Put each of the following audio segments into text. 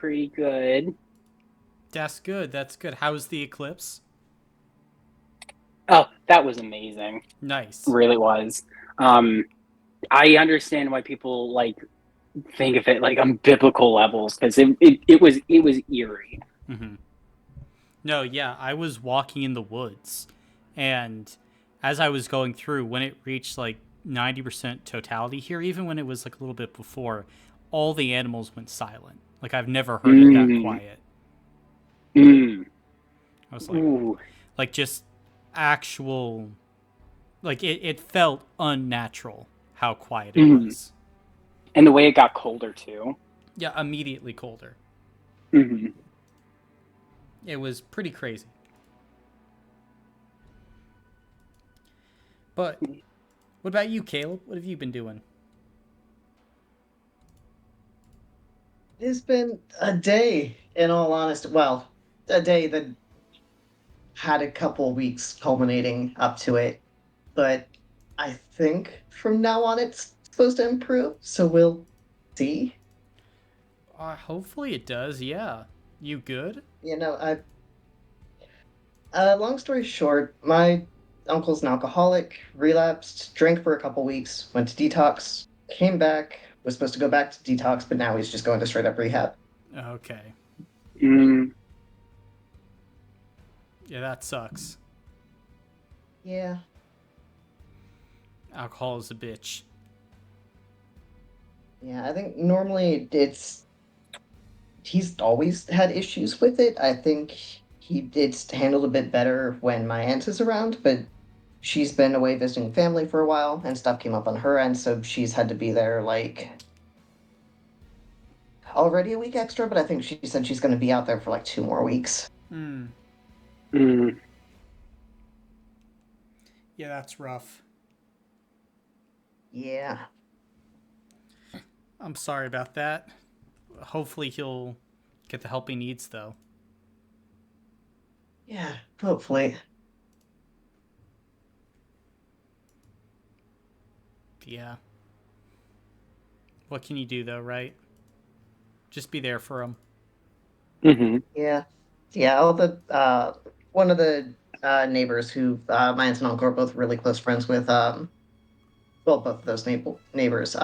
pretty good. That's good. That's good. How's the eclipse? Oh, that was amazing. Nice. Really was. Um, I understand why people like think of it like on biblical levels because it was eerie. Hmm. No, yeah, I was walking in the woods, and as I was going through, when it reached like 90% totality here, even when it was like a little bit before, all the animals went silent. Like I've never heard it that Mm, quiet. mm, I was ooh, like just actual, like it felt unnatural how quiet it mm. was. And the way it got colder too. Yeah, immediately colder. Hmm. It was pretty crazy. But what about you, Caleb? What have you been doing? It's been a day, in all honesty. Well, a day that had a couple weeks culminating up to it, but I think from now on it's supposed to improve, so we'll see. Hopefully it does. Yeah. You good? You know, I long story short, my uncle's an alcoholic, relapsed, drank for a couple weeks, went to detox, came back, was supposed to go back to detox, but now he's just going to straight up rehab. Okay. Mm. Yeah, that sucks. Yeah. Alcohol is a bitch. Yeah, I think normally he's always had issues with it. I think it's handled a bit better when my aunt is around, but she's been away visiting family for a while and stuff came up on her end, so she's had to be there like already a week extra, but I think she said she's going to be out there for like 2 more weeks. Hmm. Mm. Yeah, that's rough. Yeah. I'm sorry about that. Hopefully he'll get the help he needs, though. Yeah, hopefully. Yeah. What can you do, though, right? Just be there for him. Hmm. Yeah. Yeah, all the one of the neighbors who my aunt and uncle are both really close friends with well, both of those neighbors,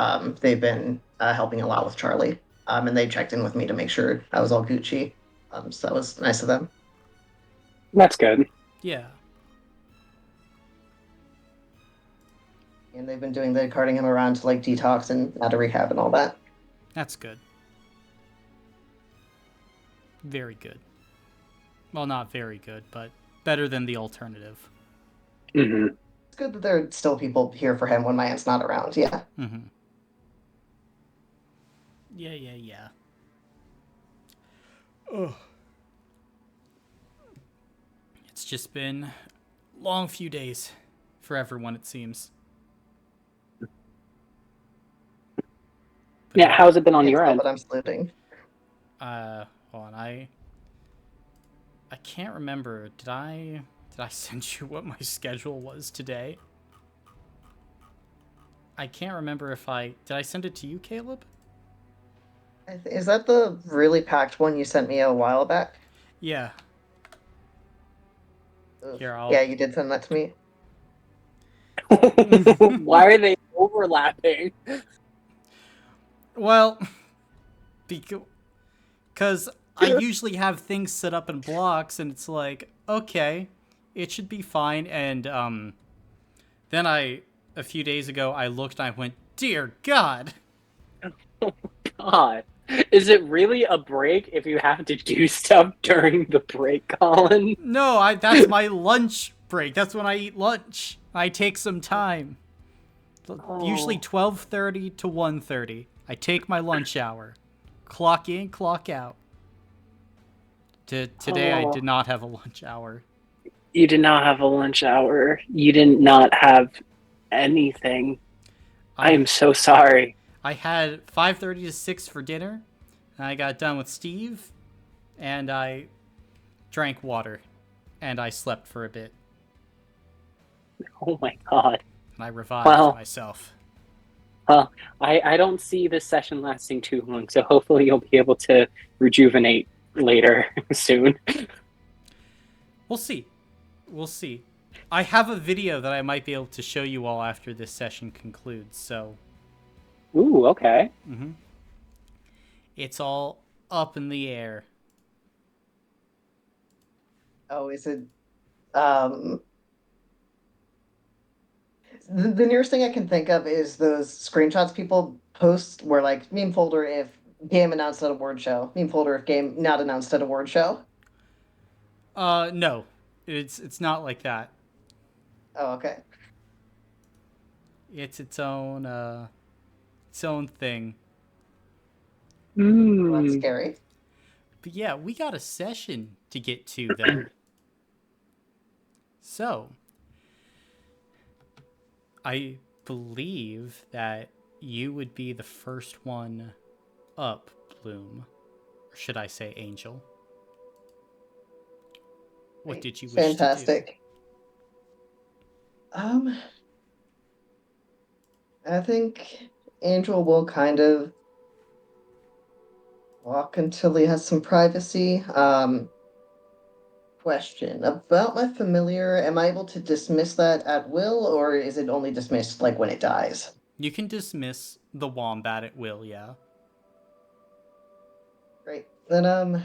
they've been helping a lot with Charlie. And they checked in with me to make sure I was all Gucci. So that was nice of them. That's good. Yeah. And they've been doing the carting him around to like detox and out of rehab and all that. That's good. Very good. Well, not very good, but better than the alternative. Hmm. It's good that there are still people here for him when my aunt's not around. Yeah. Mm-hmm. Yeah, yeah, yeah. Ugh. It's just been a long few days for everyone, it seems. But Yeah, yeah. how's it been on Can't your tell, end? but I'm sleeping. Hold on. I can't remember. Did I send you what my schedule was today? I can't remember if I did I send it to you, Caleb? Is that the really packed one you sent me a while back? Yeah. Ugh. Here, Yeah, I'll you did send that to me. Why are they overlapping? Well, because I usually have things set up in blocks and it's like, okay, it should be fine and then a few days ago I looked and I went, "Dear God." God, is it really a break if you have to do stuff during the break, Colin? No, I that's my lunch break. That's when I eat lunch. I take some time. Usually Oh, 12:30 to 1:30. I take my lunch hour. Clock in, clock out. Today I oh, did not have a lunch hour. you did not have a lunch hour. You did not have anything. I I am so sorry. I had 5:30 to 6 for dinner. And I got done with Steve and I drank water and I slept for a bit Oh my God. and I revived Well, myself. Well, I don't see this session lasting too long, so hopefully you'll be able to rejuvenate later soon. We'll see. We'll see. I have a video that I might be able to show you all after this session concludes, so Ooh, okay. it's all up in the air. Oh, is it? Um, the nearest thing I can think of is those screenshots people post where like meme folder if game announced at a word show, meme folder if game not announced at a word show. No. It's not like that. Oh, okay. It's its own thing. Well, that's Hmm. scary. But yeah, we got a session to get to though. So, I believe that you would be the first one up, Bloom. Or should I say Angel? What Right. did you wish to do? Fantastic. Um, I think Angel will kind of walk until he has some privacy. Question about my familiar. Am I able to dismiss that at will, or is it only dismissed like when it dies? You can dismiss the wombat at will, yeah. Great. Then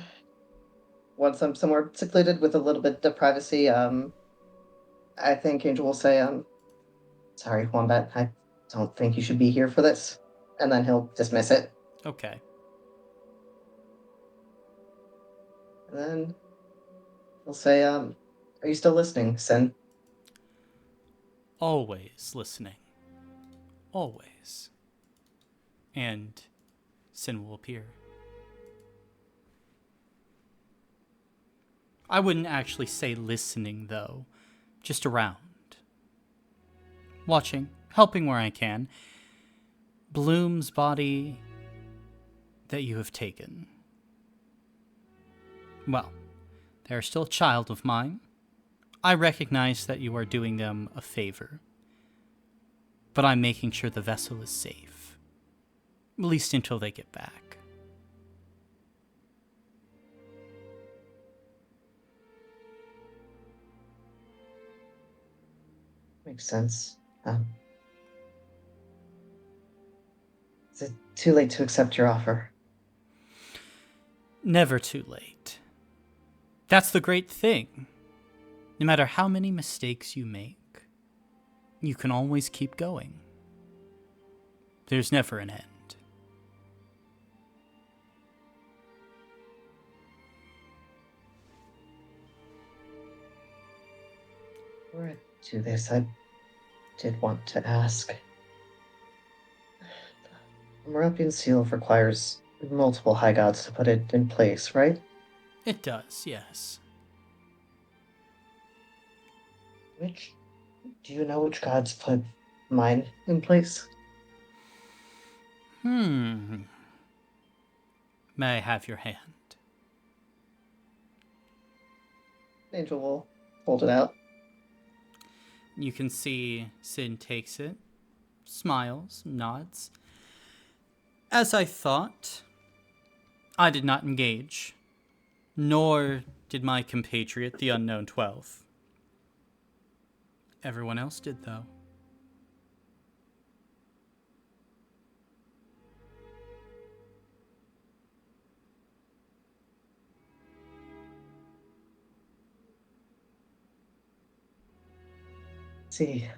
once I'm somewhere secluded with a little bit of privacy, I think Angel will say, sorry, Wombat, I don't think you should be here for this. And then he'll dismiss it. Okay. And then he'll say, are you still listening, Sen? Always listening. Always. And Sin will appear. I wouldn't actually say listening, though. Just around. Watching, helping where I can. Bloom's body that you have taken. Well, they are still a child of mine. I recognize that you are doing them a favor. But I'm making sure the vessel is safe. At least until they get back. Makes sense. Is it too late to accept your offer? Never too late. That's the great thing. No matter how many mistakes you make, you can always keep going. There's never an end. Before I do this, I did want to ask. The Meropian Seal requires multiple high gods to put it in place, right? It does, yes. Which do you know which gods put mine in place? May I have your hand? Angel will hold it out. You can see Sin takes it, smiles, nods. As I thought, I did not engage, nor did my compatriot, the Unknown 12. Everyone else did, though. See.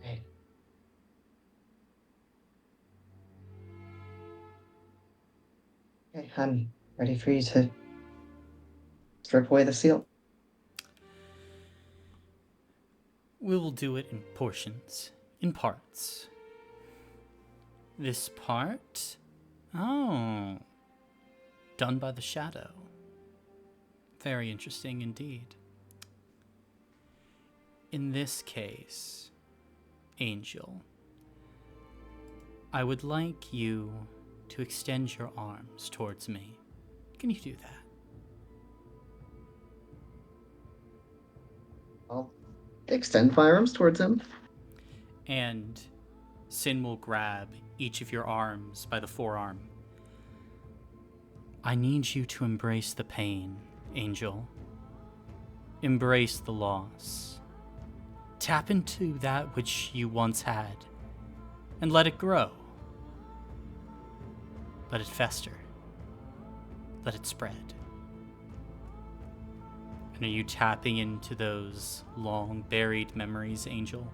Hey. Okay, I'm ready for you to strip away the seal. We will do it in portions, in parts. This part? Oh. Done by the shadow. Very interesting indeed. In this case, Angel, I would like you to extend your arms towards me. Can you do that? I'll extend firearms towards him. And Sin will grab each of your arms by the forearm. I need you to embrace the pain, Angel. Embrace the loss. Tap into that which you once had, and let it grow. Let it fester. Let it spread. And are you tapping into those long buried memories, Angel?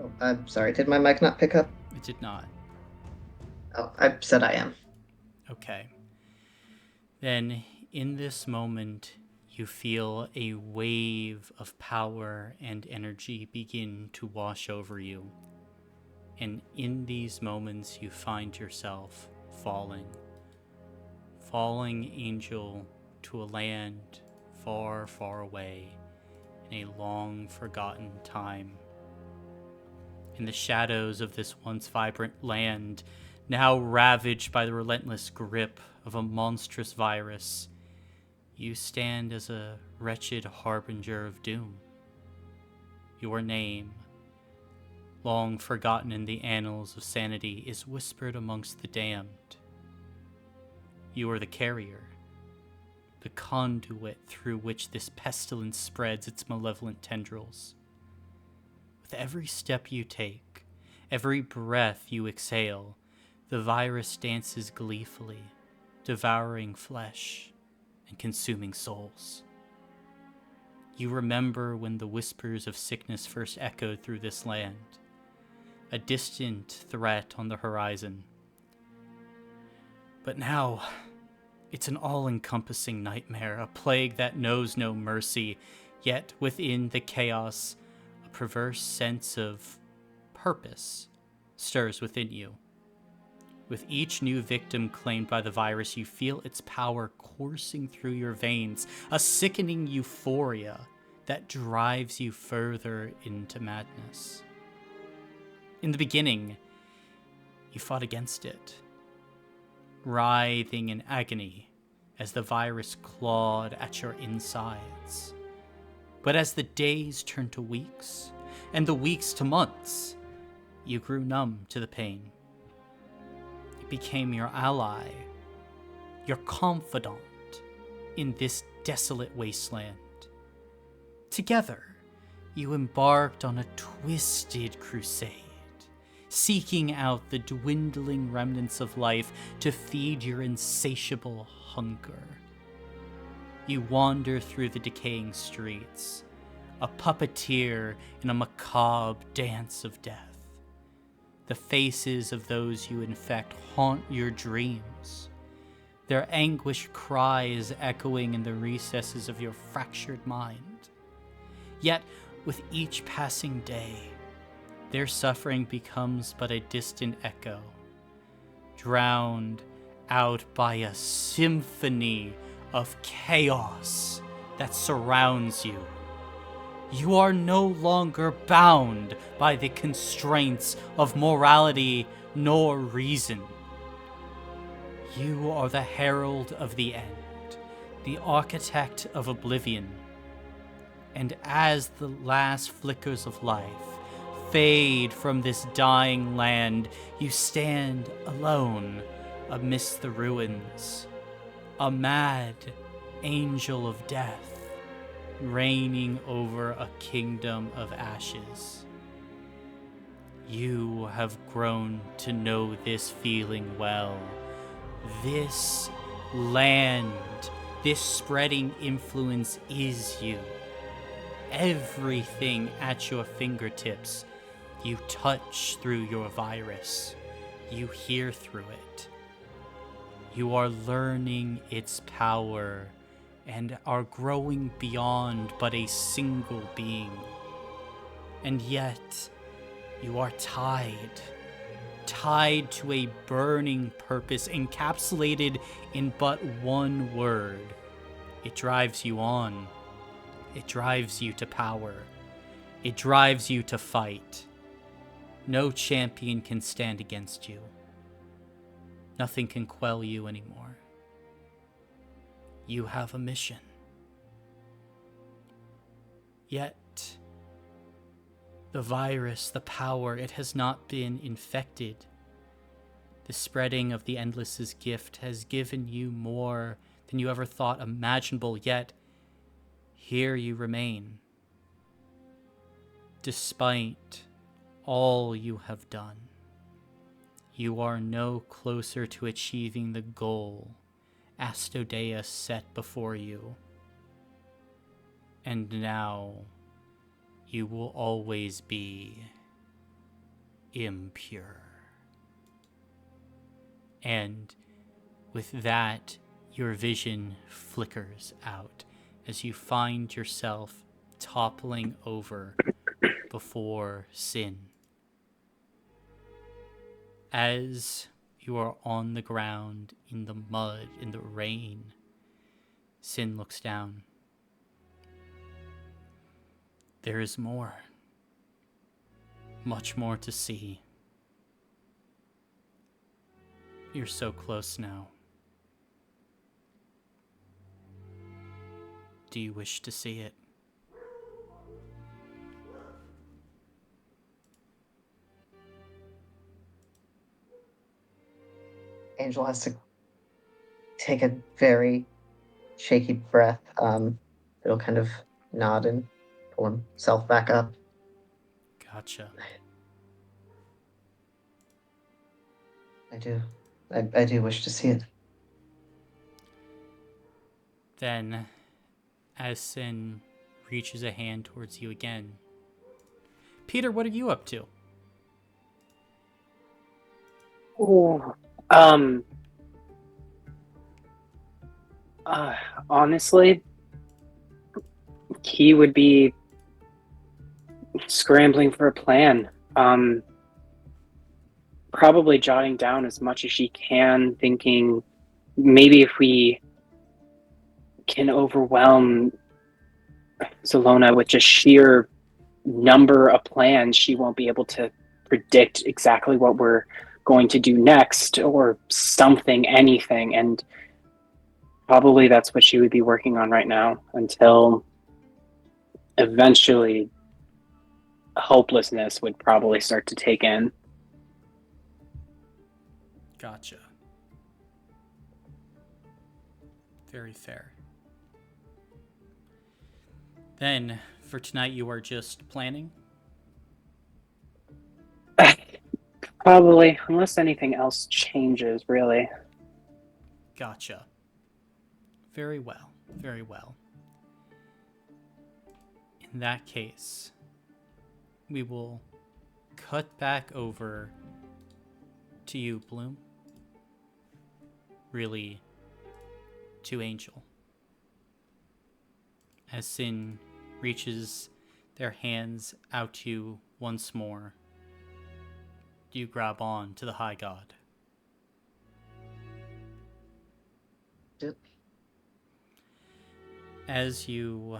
Oh, I'm sorry, did my mic not pick up? It did not. Oh, I said I am. Okay. Then, in this moment, you feel a wave of power and energy begin to wash over you. And in these moments, you find yourself falling. Falling, Angel, to a land far, far away in a long forgotten time. In the shadows of this once vibrant land, now ravaged by the relentless grip of a monstrous virus, you stand as a wretched harbinger of doom. Your name, long forgotten in the annals of sanity, is whispered amongst the damned. You are the carrier, the conduit through which this pestilence spreads its malevolent tendrils. With every step you take, every breath you exhale, the virus dances gleefully, devouring flesh and consuming souls. You remember when the whispers of sickness first echoed through this land, a distant threat on the horizon. But now, it's an all-encompassing nightmare, a plague that knows no mercy, yet within the chaos, a perverse sense of purpose stirs within you. With each new victim claimed by the virus, you feel its power coursing through your veins, a sickening euphoria that drives you further into madness. In the beginning, you fought against it, writhing in agony as the virus clawed at your insides. But as the days turned to weeks, and the weeks to months, you grew numb to the pain. It became your ally, your confidant in this desolate wasteland. Together, you embarked on a twisted crusade, seeking out the dwindling remnants of life to feed your insatiable hunger. You wander through the decaying streets, a puppeteer in a macabre dance of death. The faces of those you infect haunt your dreams, their anguished cries echoing in the recesses of your fractured mind. Yet, with each passing day, their suffering becomes but a distant echo, drowned out by a symphony of chaos that surrounds you. You are no longer bound by the constraints of morality nor reason. You are the herald of the end, the architect of oblivion. And as the last flickers of life fade from this dying land, you stand alone amidst the ruins, a mad angel of death, reigning over a kingdom of ashes. You have grown to know this feeling well. This land, this spreading influence is you. Everything at your fingertips, you touch through your virus. You hear through it. You are learning its power and are growing beyond but a single being. And yet, you are tied to a burning purpose encapsulated in but one word. It drives you on. It drives you to power. It drives you to fight. No champion can stand against you. Nothing can quell you anymore. You have a mission. Yet, the virus, the power, it has not been infected. The spreading of the Endless's gift has given you more than you ever thought imaginable, yet here you remain. Despite all you have done, you are no closer to achieving the goal Astodea set before you. And now you will always be impure. And with that, your vision flickers out as you find yourself toppling over before Sin. As you are on the ground, in the mud, in the rain, Sin looks down. There is more. Much more to see. You're so close now. Do you wish to see it? Angel has to take a very shaky breath. It'll kind of nod and pull himself back up. Gotcha. I do wish to see it. Then, as Sin reaches a hand towards you again, Peter, what are you up to? Ooh, honestly, he would be scrambling for a plan. Probably jotting down as much as she can, thinking maybe if we can overwhelm Zelona with just sheer number of plans, she won't be able to predict exactly what we're going to do next or something, anything. And probably that's what she would be working on right now until eventually hopelessness would probably start to take in. Gotcha. Very fair. Then, for tonight, you are just planning? Probably, unless anything else changes, really. Gotcha. Very well. Very well. In that case, we will cut back over to you, Bloom. Really, to Angel. As Sin reaches their hands out to you once more, you grab on to the High God. Yep. As you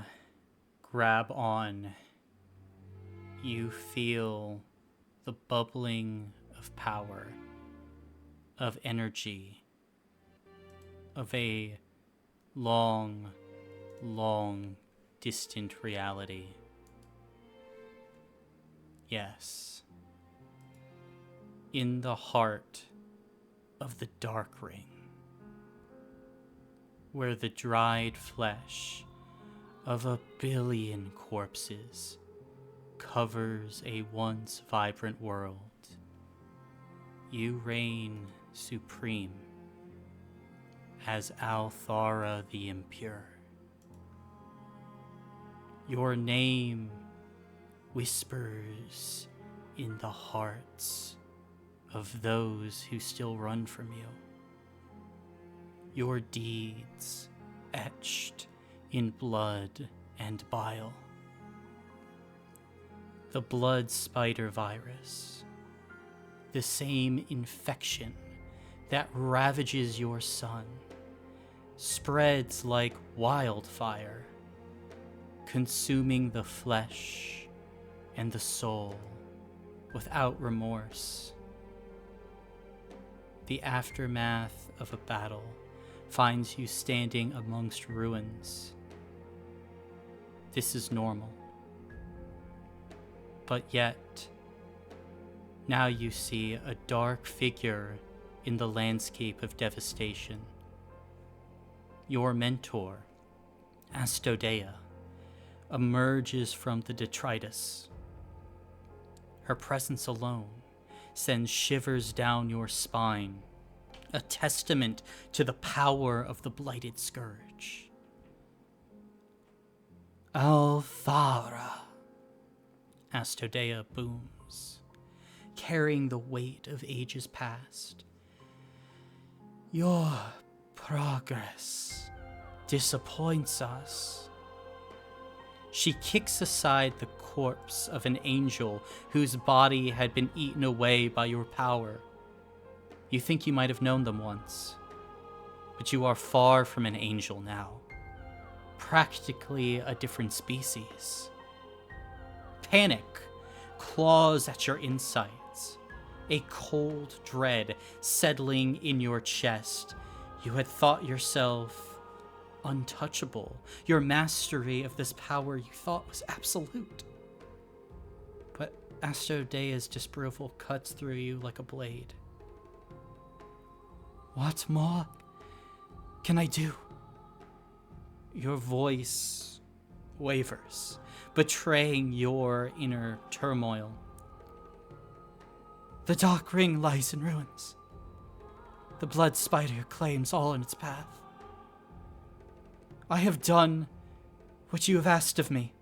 grab on, you feel the bubbling of power, of energy, of a long, long, distant reality. Yes. In the heart of the Dark Ring, where the dried flesh of 1 billion corpses covers a once vibrant world, you reign supreme as Althara the Impure. Your name whispers in the hearts of those who still run from you. Your deeds etched in blood and bile. The blood spider virus, the same infection that ravages your son, spreads like wildfire, consuming the flesh and the soul without remorse. The aftermath of a battle finds you standing amongst ruins. This is normal. But yet, now you see a dark figure in the landscape of devastation. Your mentor, Astodea, emerges from the detritus. Her presence alone sends shivers down your spine, a testament to the power of the blighted scourge. Althara, Astodea booms, carrying the weight of ages past. Your progress disappoints us. She kicks aside the corpse of an angel whose body had been eaten away by your power. You think you might have known them once, but you are far from an angel now. Practically a different species. Panic claws at your insides, a cold dread settling in your chest. You had thought yourself untouchable. Your mastery of this power you thought was absolute. But Astodea's disapproval cuts through you like a blade. What more can I do? Your voice wavers, betraying your inner turmoil. The Dark Ring lies in ruins. The Blood Spider claims all in its path. I have done what you have asked of me.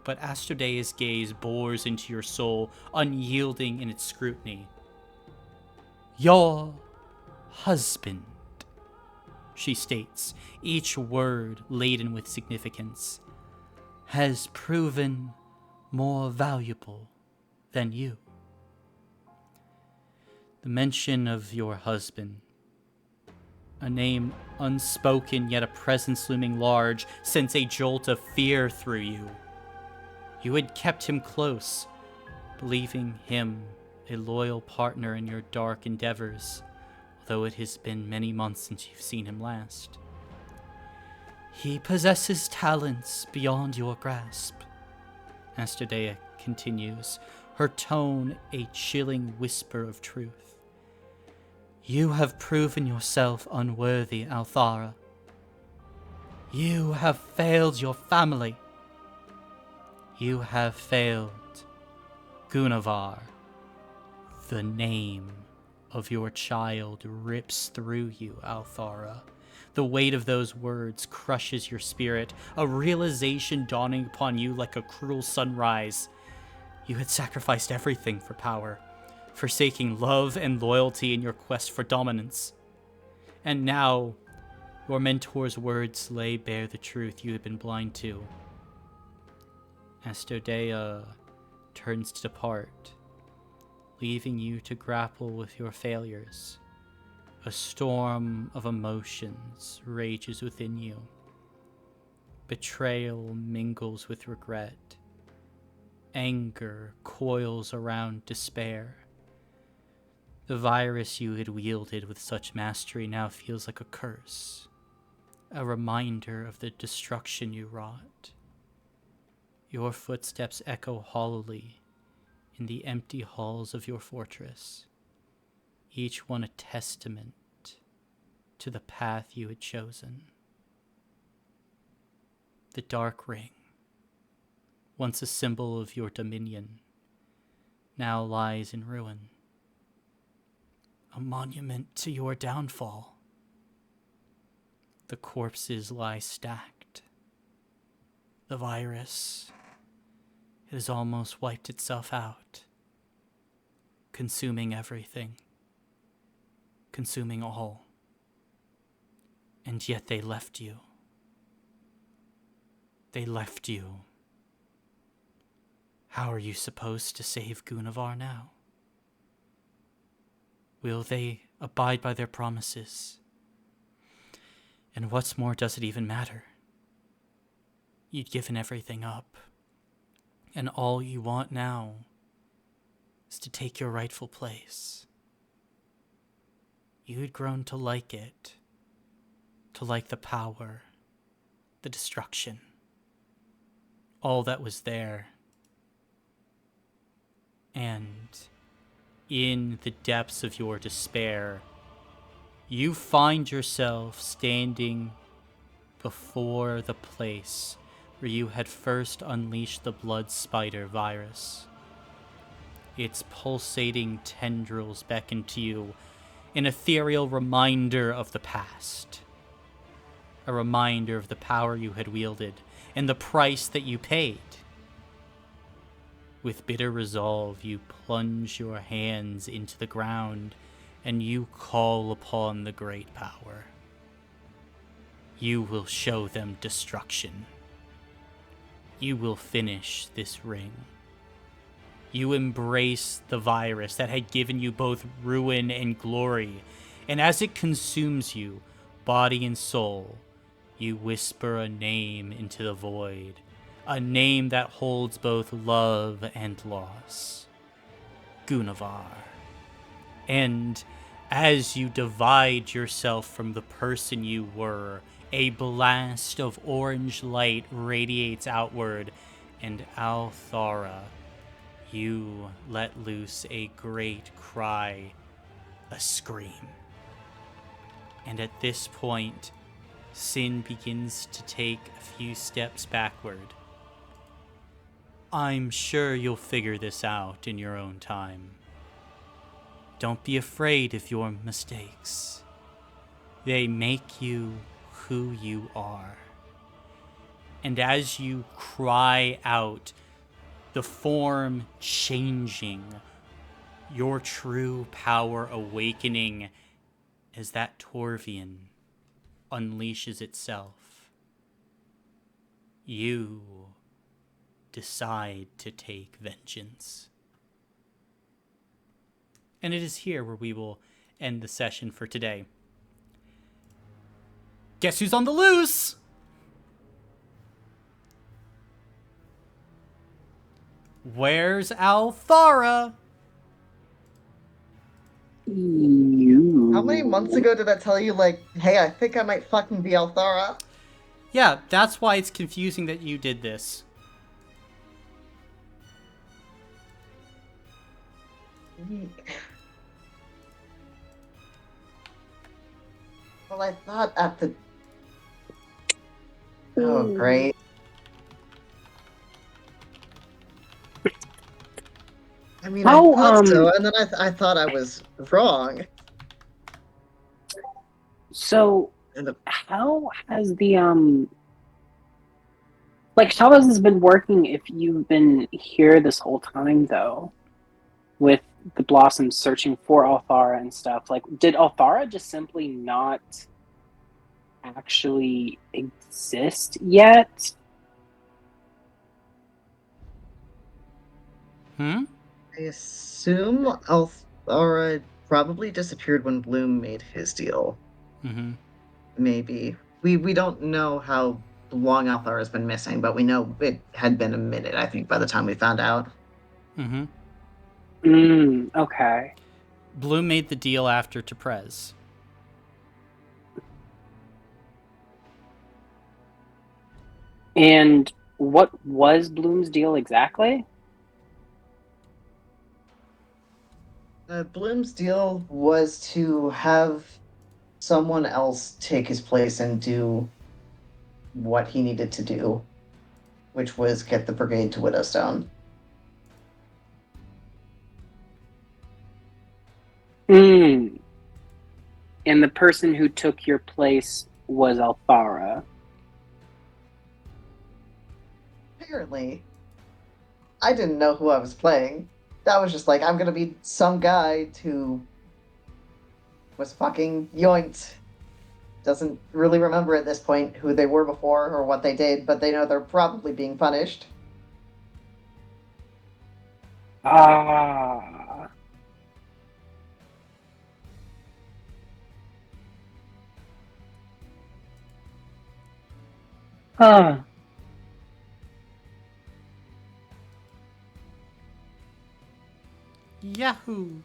But Astodea's gaze bores into your soul, unyielding in its scrutiny. Your husband, she states, each word laden with significance, has proven more valuable than you. The mention of your husband, a name unspoken yet a presence looming large, sends a jolt of fear through you. You had kept him close, believing him a loyal partner in your dark endeavors, although it has been many months since you've seen him last. He possesses talents beyond your grasp, Astodea continues, her tone a chilling whisper of truth. You have proven yourself unworthy, Althara. You have failed your family. You have failed Gunavar. The name of your child rips through you, Althara. The weight of those words crushes your spirit, a realization dawning upon you like a cruel sunrise. You had sacrificed everything for power, forsaking love and loyalty in your quest for dominance. And now, your mentor's words lay bare the truth you had been blind to. Astodea turns to depart, leaving you to grapple with your failures. A storm of emotions rages within you. Betrayal mingles with regret. Anger coils around despair. The virus you had wielded with such mastery now feels like a curse, a reminder of the destruction you wrought. Your footsteps echo hollowly in the empty halls of your fortress, each one a testament to the path you had chosen. The Dark Ring, once a symbol of your dominion, now lies in ruin. A monument to your downfall. The corpses lie stacked. The virus has almost wiped itself out, consuming everything, consuming all. And yet they left you. They left you. How are you supposed to save Gunavar now? Will they abide by their promises? And what's more, does it even matter? You'd given everything up, and all you want now is to take your rightful place. you had grown to like it. To like the power, the destruction, all that was there. And in the depths of your despair, you find yourself standing before the place where you had first unleashed the blood spider virus. Its pulsating tendrils beckon to you, an ethereal reminder of the past. A reminder of the power you had wielded and the price that you paid. With bitter resolve, you plunge your hands into the ground and you call upon the great power. You will show them destruction. You will finish this ring. You embrace the virus that had given you both ruin and glory, and as it consumes you, body and soul, you whisper a name into the void, a name that holds both love and loss. Guinevere. And as you divide yourself from the person you were, a blast of orange light radiates outward, and Althara, you let loose a great cry, a scream. And at this point, Sin begins to take a few steps backward. I'm sure you'll figure this out in your own time. Don't be afraid of your mistakes. They make you who you are. And as you cry out, the form changing, your true power awakening as that Torvian unleashes itself, you decide to take vengeance. And it is here where we will end the session for today. Guess who's on the loose? Where's Althara? How many months ago did I tell you, like, hey, I think I might fucking be Althara? Yeah, that's why it's confusing that you did this. Well, I thought at the... Oh, great. I mean, I thought so, and then I thought I was wrong. So, And how has like, how has this been working if you've been here this whole time, though? With the Blossoms searching for Althara and stuff. Like, did Althara just simply not actually exist yet? I assume Althara probably disappeared when Bloom made his deal. Mm-hmm. Maybe. We don't know how long Althara has been missing, but we know it had been a minute, I think, by the time we found out. Mm-hmm. Okay. Bloom made the deal after Teprez. And what was Bloom's deal exactly? Bloom's deal was to have someone else take his place and do what he needed to do, which was get the brigade to Widowstone. And the person who took your place was Althara. Apparently, I didn't know who I was playing. That was just like, I'm gonna be some guy who was fucking yoinked. Doesn't really remember at this point who they were before or what they did, but they know they're probably being punished. Ah. Huh. Yahoo!